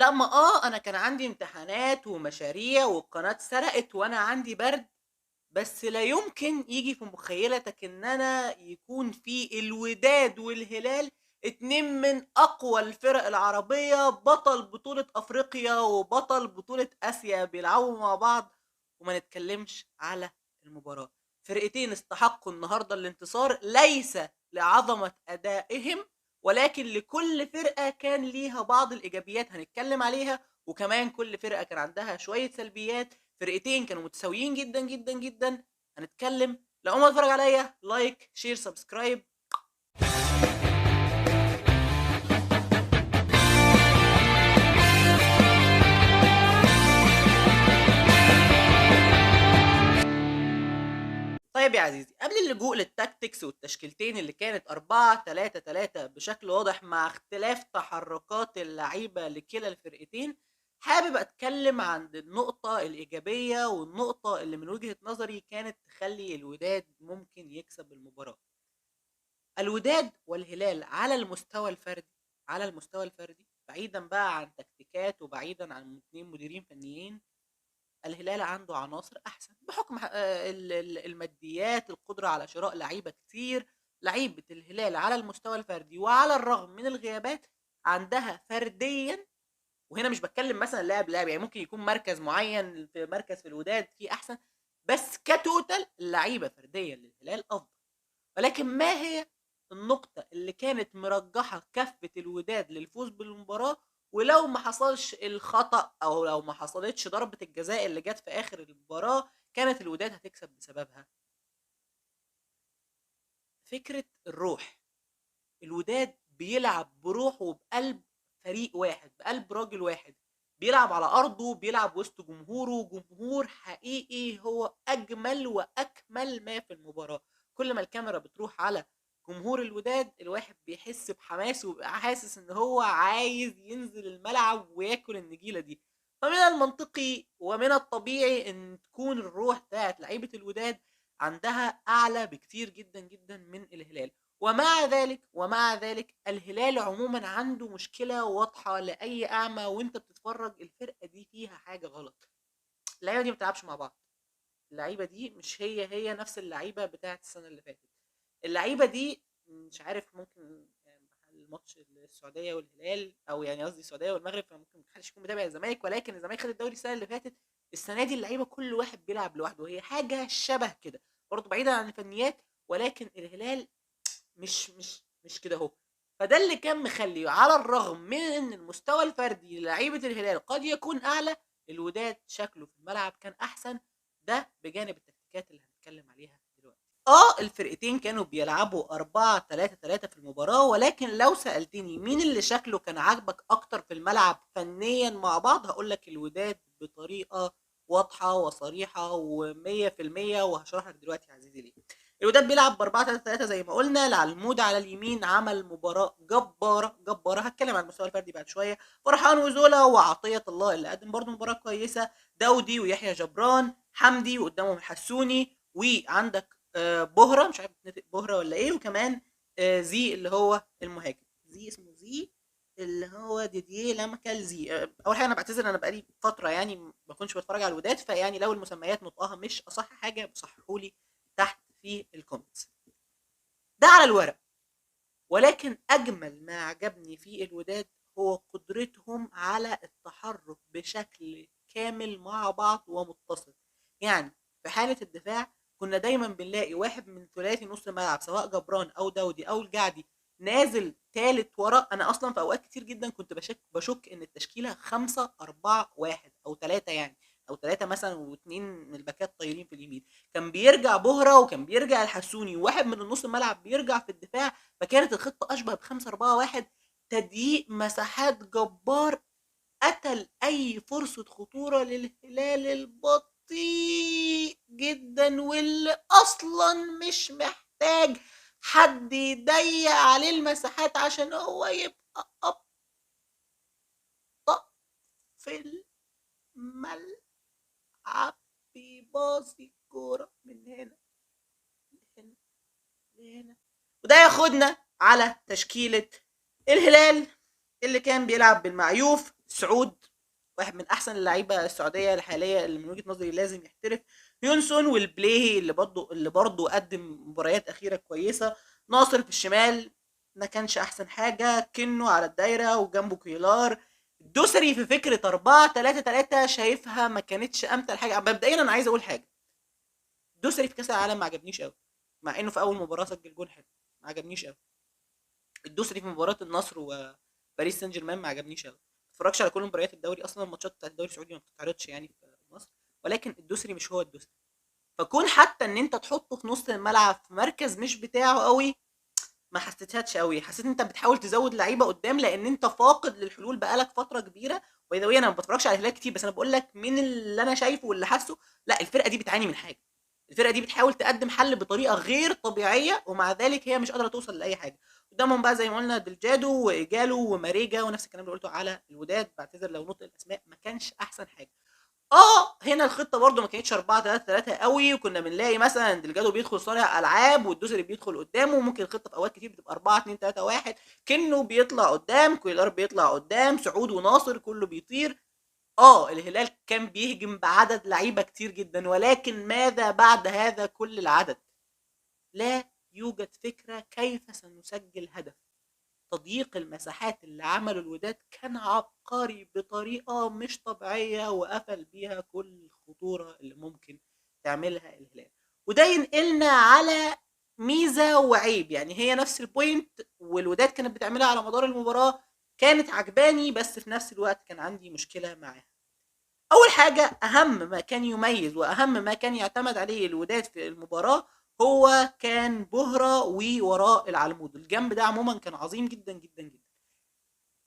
لأ، ما أنا كان عندي امتحانات ومشاريع والقناة اتسرقت وأنا عندي برد، بس لا يمكن ييجي في مخيلتك إن أنا يكون في الوداد والهلال 2 من أقوى الفرق العربية، بطل بطولة أفريقيا وبطل بطولة آسيا بيلعبوا مع بعض وما نتكلمش على المباراة. فرقتين استحقوا النهارده الانتصار ليس لعظمة أدائهم، ولكن لكل فرقة كان ليها بعض الإيجابيات هنتكلم عليها، وكمان كل فرقة كان عندها شوية سلبيات. فرقتين كانوا متساويين جدًا، جدًا، جدًا. هنتكلم. لو أول مرة تتفرج عليَّ لايك، شير، سبسكرايب. طيب يا عزيزي، قبل اللجوء للتاكتكس والتشكيلتين اللي كانت 4-3-3 بشكل واضح مع اختلاف تحركات اللعيبة لكلا الفرقتين، حابب أتكلم عن النقطة الإيجابية والنقطة اللي من وجهة نظري كانت تخلّي الوداد ممكن يكسب المباراة. الوداد والهلال على المستوى الفردي بعيدًا بقى عن تكتيكات وبعيدًا عن 2 مديرين فنيين، الهلال عنده عناصر أحسن بحكم ال الماديات، القدرة على شراء لعيبة كتير. لعيبة الهلال على المستوى الفردي وعلى الرغم من الغيابات عندها فرديًا، وهنا مش باتكلم مثلًا لاعب، يعني ممكن يكون مركز معين في مركز في الوداد فيه أحسن، بس كtotal اللعيبة فرديًا للهلال أفضل. ولكن ما هي النقطة اللي كانت مرجحة كفة الوداد للفوز بالمباراة، ولو ما حصلش الخطأ أو لو ما حصلتش ضربة الجزاء اللي جت في آخر المباراة كانت الوداد هتكسب بسببها؟ فكرة الروح. الوداد بيلعب بروح وبقلب فريق واحد، بقلب راجل واحد، بيلعب على أرضه، بيلعب وسط جمهوره، جمهور حقيقي هو أجمل وأكمل ما في المباراة. كل ما الكاميرا بتروح على جمهور الوداد الواحد بيحس بحماس وبيبقى حاسس إن هو عايز ينزل الملعب وياكل النجيلة دي. فمن المنطقي ومن الطبيعي إن تكون الروح بتاعت لعيبة الوداد عندها أعلى بكتير جدًا، جدًا من الهلال. ومع ذلك الهلال عمومًا عنده مشكلة واضحة لأي أعمى وأنت بتتفرج، الفرقة دي فيها حاجة غلط. اللعيبة دي ما بتلعبش مع بعض، اللعيبة دي مش هي نفس اللعيبة بتاعة السنة اللي فاتت. اللعيبة دي مش عارف، ممكن الماتش السعودية والهلال أو يعني قصدي السعودية والمغرب، فممكن ما حدش يكون متابع الزمالك، ولكن الزمالك خد الدوري السنة اللي فاتت. السنة دي اللعيبة كل واحد بيلعب لوحده، هي حاجة شبه كده، برضه بعيدًا عن الفنيات. ولكن الهلال مش كده اهو. فده اللي كان مخلي على الرغم من ان المستوى الفردي للعيبه الهلال قد يكون اعلى، الوداد شكله في الملعب كان احسن. ده بجانب التكتيكات اللي هنتكلم عليها دلوقتي. الفرقتين كانوا بيلعبوا 4-3-3 في المباراة، ولكن لو سألتني مين اللي شكله كان عاجبك أكتر في الملعب فنيا مع بعض هقول لك الوداد بطريقة واضحة وصريحة و100%، وهشرح لك دلوقتي يا عزيزي ليه. الوداد بيلعب ب 4-3-3 زي ما قلنا. العلمود على اليمين عمل مباراة جبارة جبارة، هتكلم عن المستوى الفردي بعد شوية. فرحان وزولا وعطية الله اللي قدم برضه مباراة كويسة، داودي ويحيى جبران، حمدي وقدامهم الحسوني، وعندك بهرة، مش عارف بتنطق بهرة ولا ايه، وكمان زي اللي هو المهاجم، زي اسمه زي اللي هو ديديه لامكال زي. اول حاجه انا بعتذر، انا بقالي فتره يعني ما كنتش بتفرج على الوداد، فيعني لو المسميات نطقها مش اصح حاجه بصححوا لي تحت في الكومنتس. ده على الورق، ولكن اجمل ما عجبني في الوداد هو قدرتهم على التحرك بشكل كامل مع بعض ومتصل. يعني في حالة الدفاع كنا دايما بنلاقي واحد من ثلاثي نص الملعب سواء جبران او داودي او الجعدي نازل تالت ورا. انا اصلا في اوقات كتير جدا كنت بشك ان التشكيله 5-4-1 او 3 يعني، او 3 مثلا واثنين من الباكات طايرين في اليمين. كان بيرجع بهره وكان بيرجع الحسوني وواحد من النص الملعب بيرجع في الدفاع، فكانت الخطة أشبه ب5-4-1، تضييق مساحات جبار، قتل أي فرصة خطورة للهلال البطيء جدا واللي أصلا مش محتاج حد يضيق عليه المساحات عشان هو يبقى أبطأ في الملعب، بيباصي الكورة من هنا لهنا لهنا. وده ياخدنا على تشكيلة الهلال اللي كان بيلعب بالمعيوف سعود واحد من احسن اللعيبه السعوديه الحاليه اللي من وجهه نظري لازم يحترف. هيونسون والبلاي اللي برضه قدم مباريات اخيره كويسه. ناصر في الشمال ما كانش احسن حاجه. كنو على الدايره وجنبه كيلار. الدوسري في فكره 4-3-3 شايفها ما كانتش امثل حاجه. مبدئيا انا عايز اقول حاجه، الدوسري في كاس العالم ما عجبنيش قوي، مع انه في اول مباراه سجل جون حلو. ما عجبنيش قوي الدوسري في مباراه النصر وباريس سان جيرمان، ما عجبنيش قوي. ما اتفرجش على كل مباريات الدوري اصلا، الماتشات بتاعت الدوري السعودي ما بتتعرضش يعني في مصر، ولكن الدوسري مش هو الدوسري. فكون حتى ان انت تحطه في نص الملعب في مركز مش بتاعه قوي، ما حسيتهاش قوي. حسيت ان انت بتحاول تزود لعيبه قدام لان انت فاقد للحلول بقالك فتره كبيره. واذا انا ما بتفرجش على الهلال كتير، بس انا بقول لك من اللي انا شايفه واللي حاسه، لا الفرقه دي بتعاني من حاجه. الفرقه دي بتحاول تقدم حل بطريقه غير طبيعيه، ومع ذلك هي مش قادره توصل لاي حاجه. قدامهم بقى زي ما قلنا دلجادو وايجالو وماريجا، ونفس الكلام اللي قلته على الوداد. بعتذر لو نطق الاسماء ما كانش احسن حاجه. هنا الخطه برده ما كانتش 4-3-3 قوي، وكنا بنلاقي مثلا دلجادو بيدخل صانع العاب والدوسري بيدخل قدامه. ممكن الخطه في اوقات كتير بتبقى 4-2-3-1، كنه بيطلع قدام، كويلار بيطلع قدام، سعود وناصر كله بيطير. الهلال كان بيهجم بعدد لعيبه كتير جدا، ولكن ماذا بعد هذا كل العدد؟ لا يوجد فكره كيف سنسجل هدف. تضييق المساحات اللي عمله الوداد كان عبقري بطريقة مش طبيعية، وقفل بيها كل الخطورة اللي ممكن تعملها الهلال. وده ينقلنا على ميزة وعيب، يعني هي نفس البوينت والوداد كانت بتعملها على مدار المباراة، كانت عجباني، بس في نفس الوقت كان عندي مشكلة معاها. اول حاجه، اهم ما كان يميز واهم ما كان يعتمد عليه الوداد في المباراه هو كان بهره ووراء العلمود. الجنب ده عموما كان عظيم جدا جدا جدا.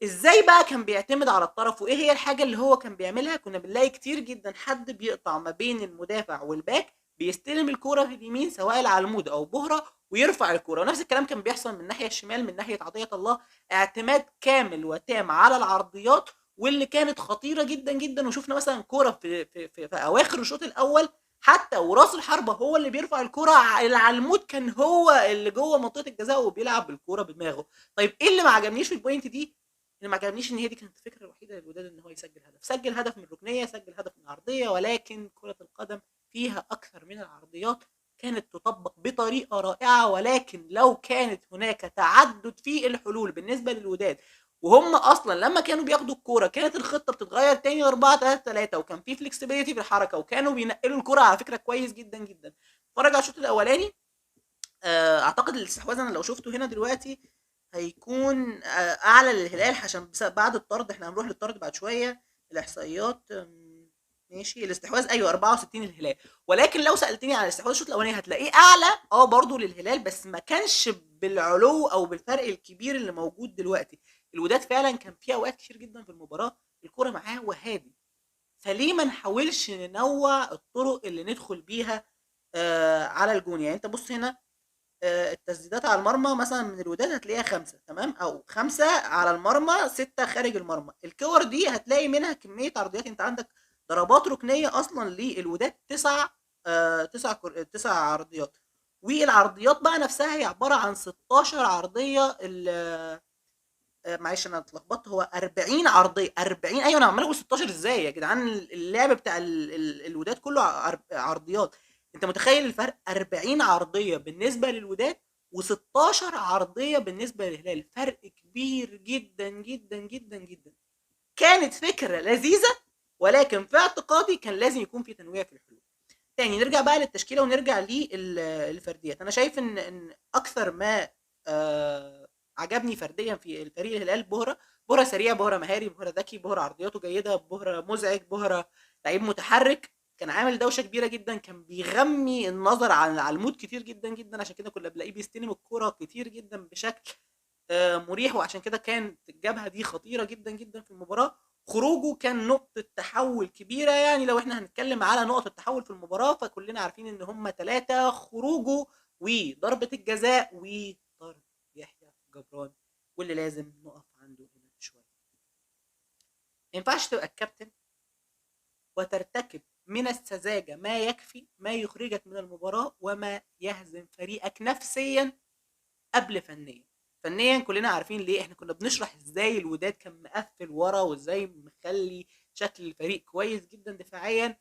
ازاي بقى كان بيعتمد على الطرف، وايه هي الحاجه اللي هو كان بيعملها؟ كنا بنلاقي كتير جدا حد بيقطع ما بين المدافع والباك، بيستلم الكوره في اليمين سواء العلمود او بهره ويرفع الكوره، ونفس الكلام كان بيحصل من الناحيه الشمال من ناحيه عطيه الله. اعتماد كامل وتام على العرضيات، واللي كانت خطيره جدا جدا. وشفنا مثلا كوره في اواخر الشوط الاول، حتى وراس الحربه هو اللي بيرفع الكوره، العلمود كان هو اللي جوه منطقه الجزاء وبيلعب بالكوره بدماغه. طيب ايه اللي ما عجبنيش في البوينت دي؟ اللي ما عجبنيش ان هي دي كانت الفكره الوحيده للوداد، ان هو يسجل هدف. سجل هدف من ركنيه، سجل هدف من عرضيه، ولكن كره القدم فيها اكثر من العرضيات. كانت تطبق بطريقه رائعه، ولكن لو كانت هناك تعدد في الحلول بالنسبه للوداد، وهم اصلا لما كانوا بياخدوا الكوره كانت الخطه بتتغير تاني 4-3-3، وكان في فلكسبيليتي في الحركه، وكانوا بينقلوا الكوره على فكره كويس جدا جدا. اتفرج على الشوط الاولاني، اعتقد الاستحواذ انا لو شفته هنا دلوقتي هيكون اعلى للهلال، عشان بعد الطرد احنا هنروح للطرد بعد شويه. الاحصائيات ماشي، الاستحواذ ايوه 64 للهلال، ولكن لو سالتني على الاستحواذ الشوط الاولاني هتلاقيه اعلى برضه للهلال، بس ما كانش بالعلو او بالفرق الكبير اللي موجود دلوقتي. الوداد فعلا كان في اوقات كتير جدا في المباراه الكره معاه وهادي. فليه ما نحاولش ننوع الطرق اللي ندخل بيها على الجون؟ يعني انت بص هنا، التسديدات على المرمى مثلا من الوداد هتلاقيها 5، تمام، او 5 على المرمى 6 خارج المرمى. الكور دي هتلاقي منها كميه عرضيات. انت عندك ضربات ركنيه اصلا للوداد 9 عرضيات، والعرضيات بقى نفسها هي عباره عن 16 عرضيه. معلش انا اتلخبطت، هو 40 عرضيه. 40، ايوه انا عمال اقول 16 ازاي يا جدعان؟ اللعب بتاع الوداد كله عرضيات. انت متخيل الفرق؟ 40 عرضيه بالنسبه للوداد و16 عرضيه بالنسبه للهلال، فرق كبير جدا جدا جدا جدا. كانت فكره لذيذه، ولكن في اعتقادي كان لازم يكون في تنويع في الحلول. تاني نرجع بقى للتشكيله ونرجع للفرديات. انا شايف ان اكثر ما عجبني فرديا في الفريق الهلال بهره سريع، بهره مهاري، بهره ذكي، بهره عرضياته جيده، بهره مزعج، بهره لعيب متحرك. كان عامل دوشه كبيره جدا، كان بيغمي النظر عن العلمود كتير جدا جدا، عشان كده كنا بنلاقيه بيستلم الكوره كتير جدا بشكل مريح، وعشان كده كانت الجبهه دي خطيره جدا جدا في المباراه. خروجه كان نقطة تحول كبيرة. يعني لو احنا هنتكلم على نقطة تحول في المباراة فكلنا عارفين ان هم 3: خروجه وضربة الجزاء وطرد يحيى جبران، واللي لازم نقف عنده هنا شوية. ما ينفعش تبقى الكابتن وترتكب من السذاجة ما يكفي ما يخرجك من المباراة وما يهزم فريقك نفسيا قبل فنيا. فنيا كلنا عارفين ليه، احنا كنا بنشرح ازاي الوداد كان مقفل ورا وازاي مخلي شكل الفريق كويس جدا دفاعيا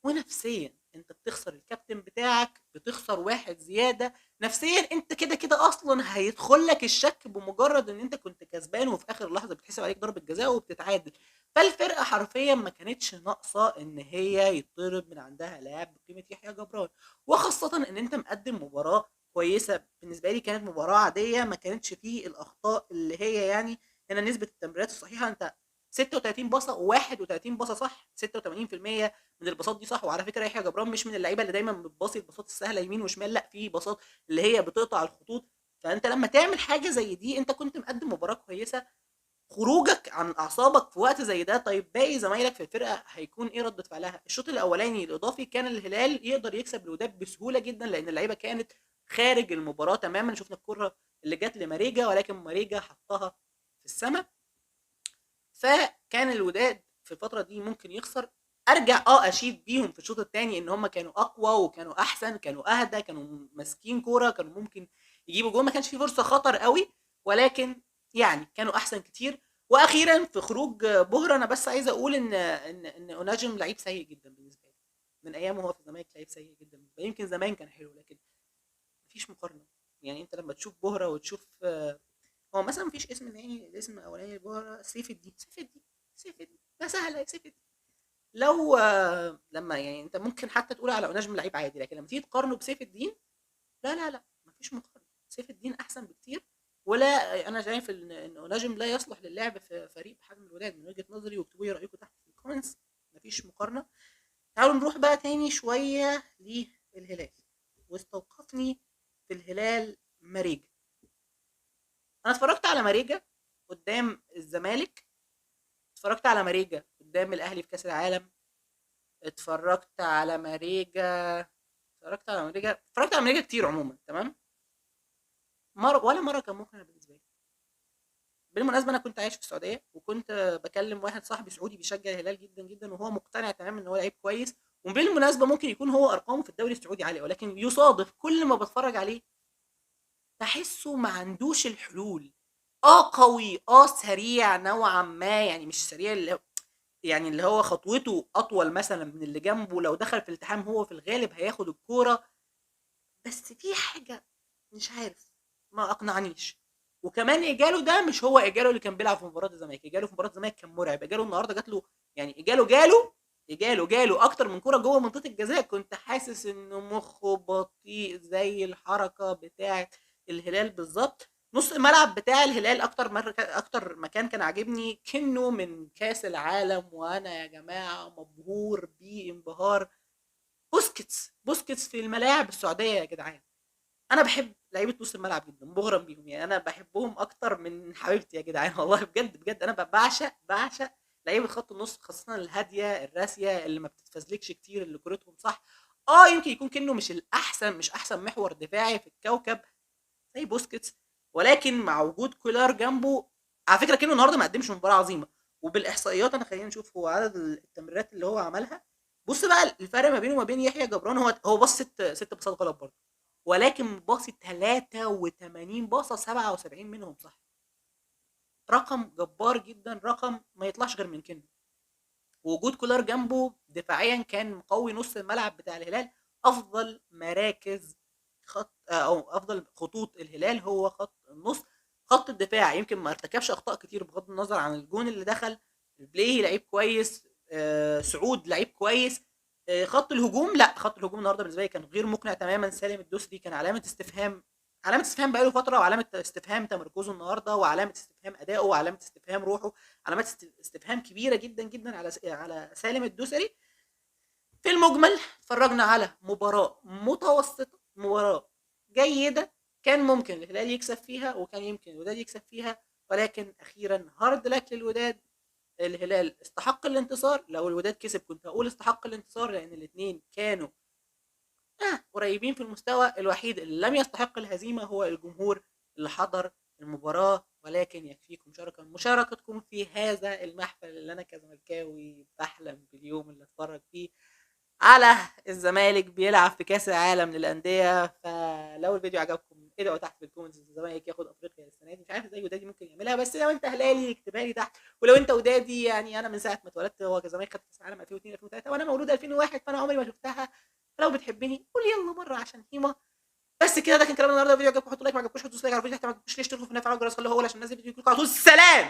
ونفسيا. انت بتخسر الكابتن بتاعك، بتخسر واحد زياده، نفسيا انت كده كده اصلا هيدخل لك الشك بمجرد ان انت كنت كسبان وفي اخر لحظه بتحسب عليك ضربه جزاء وبتتعادل. فالفرقه حرفيا ما كانتش ناقصه ان هي يطرد من عندها لاعب بقيمه يحيى جبران، وخاصه ان انت مقدم مباراه كويسه. بالنسبه لي كانت مباراه عاديه، ما كانتش فيه الاخطاء اللي هي يعني هنا نسبه التمريرات الصحيحه. انت 36 باصه و31 باصه صح، 86% من الباصات دي صح. وعلى فكره يحيى جبران مش من اللعيبه اللي دايما بتباصي الباصات السهله يمين وشمال، لا، في باصات اللي هي بتقطع الخطوط. فانت لما تعمل حاجه زي دي انت كنت مقدم مباراه كويسه. خروجك عن اعصابك في وقت زي ده، طيب باقي زمايلك في الفرقه هيكون ايه رده فعلها؟ الشوط الاولاني الاضافي كان الهلال يقدر يكسب الوداد بسهوله جدا لان اللعيبه كانت خارج المباراه تماما. شفنا الكره اللي جت لماريجا ولكن ماريجا حطها في السماء. فكان الوداد في الفتره دي ممكن يخسر. ارجع اشيد بيهم في الشوط الثاني ان هم كانوا اقوى وكانوا احسن، كانوا اهدى، كانوا ماسكين كوره، كانوا ممكن يجيبوا جول، ما كانش في فرصه خطر قوي ولكن يعني كانوا احسن كتير. واخيرا في خروج بهره، انا بس عايز اقول ان اوناجم لعيب سيء جدا بالنسبه لي. من ايامه هو في الزمالك لعيب سيء جدا. يمكن زمان كان حلو لكن مفيش مقارنه. يعني انت لما تشوف بهره وتشوف هو مثلا مفيش اسم تاني، الاسم الاولاني اللي هو سيف الدين. سيف الدين ده سهله. سيف الدين لو لما يعني انت ممكن حتى تقول على نجم لعيب عادي، لكن لما تيجي تقارنه بسيف الدين، لا مفيش مقارنه. سيف الدين احسن بكتير. ولا انا شايف ان نجم لا يصلح للعب في فريق بحجم الوداد من وجهه نظري. واكتبوا لي رايكم تحت في الكومنتس. مفيش مقارنه. تعالوا نروح بقى تاني شويه للهلال. واستوقفني في الهلال ماريجا. انا اتفرجت على ماريجا قدام الزمالك، اتفرجت على ماريجا قدام الاهلي في كاس العالم، اتفرجت على ماريجا اتفرجت على ماريجا كتير عموما. تمام. ولا مره كان مقنع بالنسبه لي. بالمناسبه انا كنت عايش في السعوديه وكنت بكلم واحد صاحبي سعودي بيشجع الهلال جدا جدا وهو مقتنع تماما ان هو لعيب كويس. وبالمناسبه ممكن يكون هو ارقامه في الدوري السعودي عاليه، ولكن يصادف كل ما بتفرج عليه تحسه ما عندوش الحلول. قوي، سريع نوعا ما، يعني مش سريع يعني اللي هو خطوته اطول مثلا من اللي جنبه. لو دخل في الالتحام هو في الغالب هياخد الكوره. بس في حاجه مش عارف، ما اقنعنيش. وكمان اجاله ده مش هو اجاله اللي كان بيلعب في مباراه الزمالك. اجاله في مباراه الزمالك كان مرعب. اجاله النهارده جات له، يعني اجاله اكتر من كوره جوه منطقه الجزاء. كنت حاسس انه مخه بطيء زي الحركه بتاعه الهلال بالظبط. نص الملعب بتاع الهلال اكتر مكان كان عاجبني كنه من كاس العالم، وانا يا جماعه مبهور بيه انبهار بوسكيتس في الملاعب السعوديه يا جدعان. انا بحب لعيبه نص الملعب جدا، مغرم بيهم. يعني انا بحبهم اكتر من حبيبتي يا جدعان والله بجد بجد. انا بعشق لعيبه خط النص، خاصه الهاديه الراسيه اللي ما بتتفزلكش كتير، اللي كورتهم صح. يمكن يكون كأنه مش احسن محور دفاعي في الكوكب زي بوسكيتس، ولكن مع وجود كولار جنبه على فكره كأنه النهارده ما قدمش مباراه عظيمه. وبالاحصائيات انا خلينا نشوف هو عدد التمريرات اللي هو عملها. بص بقى الفرق ما بينه وما بين يحيى جبران. هو بص ست باصات غلط برضه، ولكن باصي 83 باصه 77 منهم صح. رقم جبار جدا، رقم ما يطلعش غير من كده. ووجود كولار جنبه دفاعيا كان مقوي نص الملعب بتاع الهلال. افضل مراكز خط او افضل خطوط الهلال هو خط النص. خط الدفاع يمكن ما ارتكبش اخطاء كتير بغض النظر عن الجون اللي دخل. البلاي لعيب كويس، سعود لعيب كويس. خط الهجوم، لا، خط الهجوم النهارده بالنسبه لي كان غير مقنع تماما. سالم الدوسري كان علامه استفهام، علامه استفهام بقاله فتره، وعلامه استفهام تمركزه النهارده، وعلامه استفهام ادائه، وعلامه استفهام روحه. علامات استفهام كبيره جدا جدا على سالم الدوسري. في المجمل اتفرجنا على مباراه متوسطه، مباراه جيده. كان ممكن الهلال يكسب فيها وكان يمكن الوداد يكسب فيها، ولكن اخيرا هارد لك للوداد. الهلال استحق الانتصار. لو الوداد كسب كنت هقول استحق الانتصار لان الاثنين كانوا قريبين في المستوى. الوحيد اللي لم يستحق الهزيمه هو الجمهور اللي حضر المباراه. ولكن يكفيكم مشاركتكم في هذا المحفل اللي انا كزملكاوي بحلم باليوم اللي اتفرج فيه على الزمالك بيلعب في كاس العالم للانديه. فلو الفيديو عجبكم ادعوا تحت في الكومنتس الزمالك ياخد افريقيا السنه دي. مش عارف ازاي ودادي ممكن يعملها، بس لو انت هلالي اكتبها لي تحت. ولو انت ودادي، يعني انا من ساعه ما اتولدت هو الزمالك خد كاس العالم 2002 2003 وانا مولود 2001، فانا عمري ما شفتها. فلو بتحبني قول يلا مره عشان هيما. بس كده، ده كان كلامنا النهارده. الفيديو عجبكم حطوا لايك، ما عجبكوش حطوا ديسلايك. على الفيديو تحت ما تنسوش تشتركوا في القناه وتفعلوا الجرس، خلوا هو عشان الناس الفيديو يجيلكم على طول. سلام.